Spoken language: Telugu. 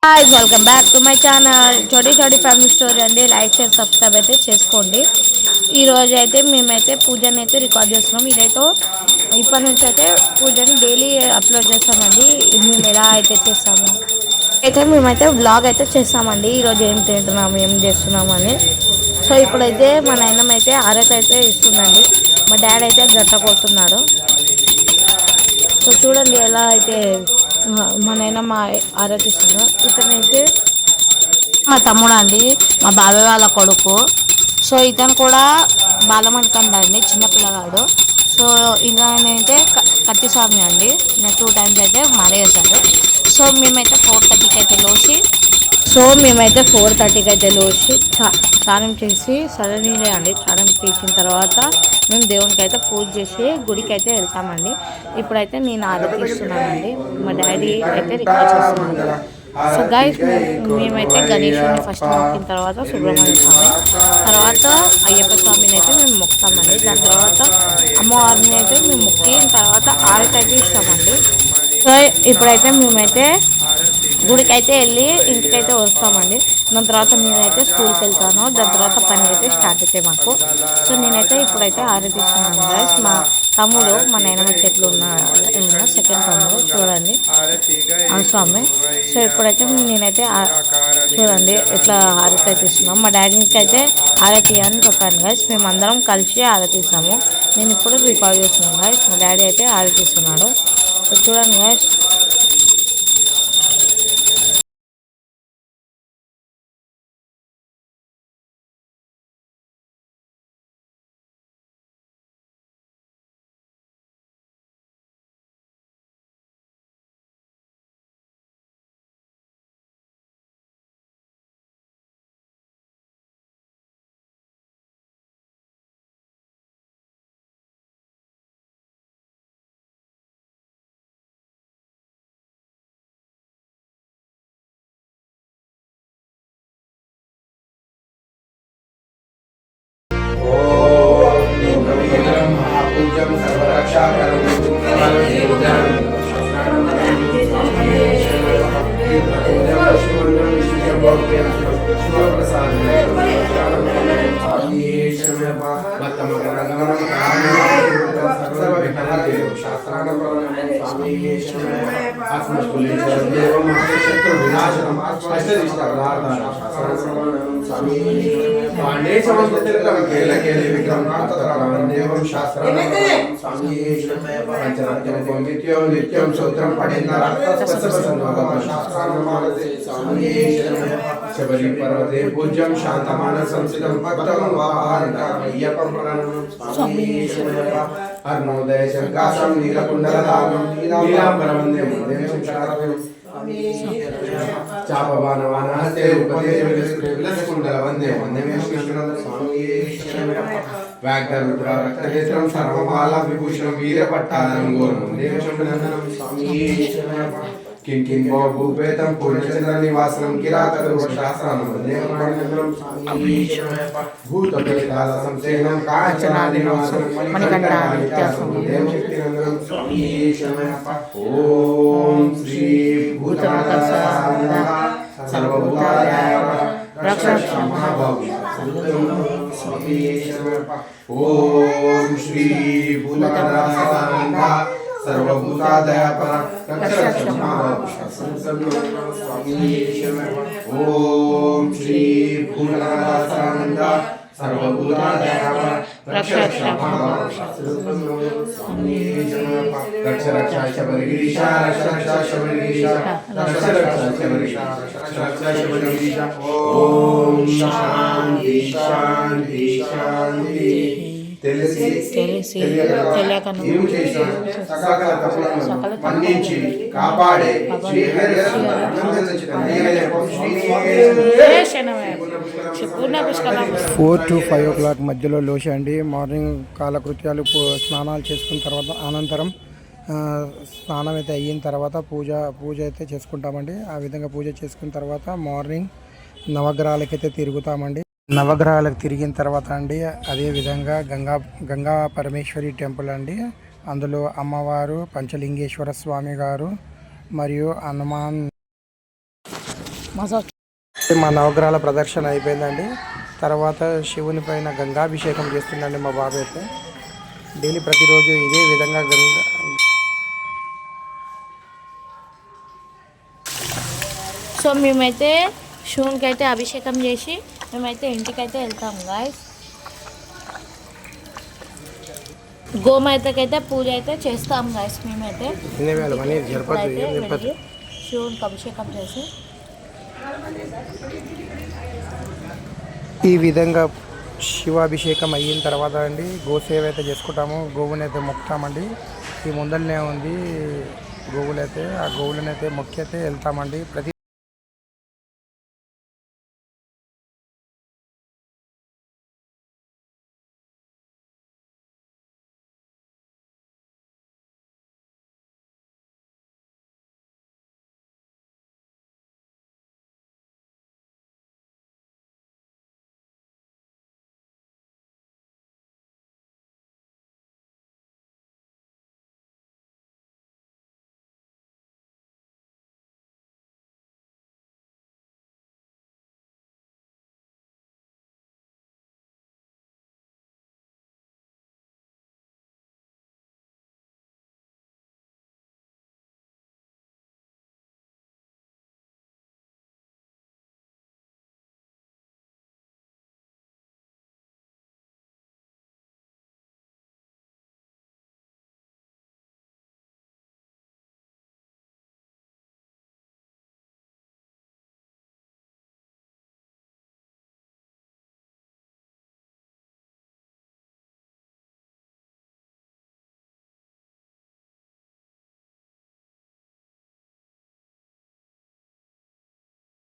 Hi welcome back to my channel చోటీ చోటీ ఫ్యామిలీ స్టోరీ అండి. లైక్ చేసి సబ్స్క్రైబ్ అయితే చేసుకోండి. ఈరోజు అయితే మేమైతే పూజని అయితే రికార్డ్ చేస్తున్నాం. ఇదైతే ఇప్పటి నుంచి అయితే పూజని డైలీ అప్లోడ్ చేస్తామండి. మేము ఎలా అయితే చేస్తాము అయితే మేమైతే వ్లాగ్ అయితే చేస్తామండి. ఈరోజు ఏం తింటున్నాము ఏం చేస్తున్నాము అని. సో ఇప్పుడైతే మా నాయనమ్మ అయితే ఆరతి అయితే ఇస్తుందండి. మా డాడీ అయితే గట్ట కొడుతున్నాడు. సో చూడండి ఎలా అయితే మా నాయనమ్మ ఆరాధిస్తున్నారు. ఇతనైతే మా తమ్ముడు అండి, మా బాబాయ్ వాళ్ళ కొడుకు. సో ఇతను కూడా బాలమణికండ అండి, చిన్నపిల్లగాడు. సో ఇతనైతే కత్తిస్వామి అండి. నేను 2 times అయితే మారేసాడు. సో మేమైతే 4:30కి అయితే లేచి స్నానం చేసి సడన్లీ అండి స్నానం చేసిన తర్వాత మేము దేవునికి అయితే పూజ చేసి గుడికి అయితే వెళ్తామండి. ఇప్పుడైతే నేను ఆరాధిస్తున్నానండి. మా డాడీ అయితే రికార్డ్ చేస్తున్నాను. సో గైస్ మేమైతే గణేశుని ఫస్ట్ మొక్కిన తర్వాత సుబ్రహ్మణ్య స్వామి, తర్వాత అయ్యప్ప స్వామిని అయితే మేము మొక్కుతామండి. దాని తర్వాత అమ్మవారిని అయితే మేము మొక్కిన తర్వాత ఆరతి అయితే ఇస్తామండి. సో ఇప్పుడైతే మేమైతే గుడికి అయితే వెళ్ళి ఇంటికైతే వస్తామండి. దాని తర్వాత నేనైతే స్కూల్కి వెళ్తాను. దాని తర్వాత పని అయితే స్టార్ట్ అయితే మాకు. సో నేనైతే ఇప్పుడైతే ఆరాధిస్తున్నాను గైస్. మా తమ్ముడు మా నాయనమ్మ చెట్లు ఉన్న సెకండ్ తమ్ముడు చూడండి ఆ స్వామి. సో ఇప్పుడైతే నేనైతే చూడండి ఇట్లా ఆరతి అయితే ఇస్తున్నాం. మా డాడీకి అయితే ఆరతి అని చెప్పాను గైస్. మేమందరం కలిసి ఆరతిస్తాము. నేను ఇప్పుడు రికార్డ్ చేస్తున్నాను గైస్. మా డాడీ అయితే ఆరతిస్తున్నాడు. సో చూడండి గైస్. నిత్యం సూత్రం శబరి పర్వతే పూజ్యం శాంతమానసం సిద్ధం భక్తం అయ్యప్పం అర్ణోదయ శంకాశం నీలకుండలదానం నీలాంబరం వందే చాపవానవానహస్తే ఉపదేశకుండల వందే వందే వ్యాఘ్రరుద్రరక్తనేత్రం సర్వమాల విభూషణం వీరపట్టానం గోరం దేవశంభనందనం స్వామి కిం కిం భూపేతం పూర్ణచంద్ర నివాసనం కిరాతశాస్త్రం వందేమండలం స్వామి భూతప్రేతాల సంసేనం కాంచనాదినివాసం మణికంఠానిత్యాసం దేవశక్తినందనం స్వామి ఓం శ్రీ భూతనాథ సర్వభూతాయ రక్షక్షమాభవ స్వామి ఓం శ్రీ భూతనాథ సర్వభూతాదయాపర ఓం శ్రీ భూతనాథ సర్వభూతాదయాపర రక్ష రక్ష శబరిగిరీశ రక్ష రక్ష శబరిగిరీశ రక్ష రక్ష శబరిగిరీశ రక్ష శబరిగిరీశ ఓం శాంతి శాంతి శాంతి. తెలిసి తెలియక మన్నించి కాపాడే 4 to 5 o'clock మధ్యలో లేచండి. మార్నింగ్ కాలకృత్యాలు స్నానాలు చేసుకున్న తర్వాత అనంతరం స్నానం అయితే అయిన తర్వాత పూజ అయితే చేసుకుంటామండి. ఆ విధంగా పూజ చేసుకున్న తర్వాత మార్నింగ్ నవగ్రహాలకైతే తిరుగుతామండి. నవగ్రహాలకు తిరిగిన తర్వాత అండి అదేవిధంగా గంగా పరమేశ్వరి టెంపుల్ అండి. అందులో అమ్మవారు పంచలింగేశ్వర స్వామి గారు మరియు హనుమాన్ మసాజ్ మా నవగ్రహాల ప్రదర్శన అయిపోయిందండి. తర్వాత శివుని పైన గంగాభిషేకం చేస్తుందండి మా బాబు అయితే. డైలీ ప్రతిరోజు ఇదే విధంగా సో మేమైతే శివునికి అయితే అభిషేకం చేసి మేమైతే ఇంటికైతే వెళ్తాం గాయస్. గోమాతకైతే పూజ అయితే చేస్తాం గాయస్. మేమైతే ఇప్పుడైతే వెళ్ళి శివునికి అభిషేకం చేసి ఈ విధంగా శివాభిషేకం అయిన తర్వాత అండి గోసేవ అయితే చేసుకుంటాము. గోవుని అయితే మొక్కుతామండి. ఈ ముందరనే ఉంది గోవులైతే, ఆ గోవులనైతే మొక్కి అయితే వెళ్తామండి. ప్రతి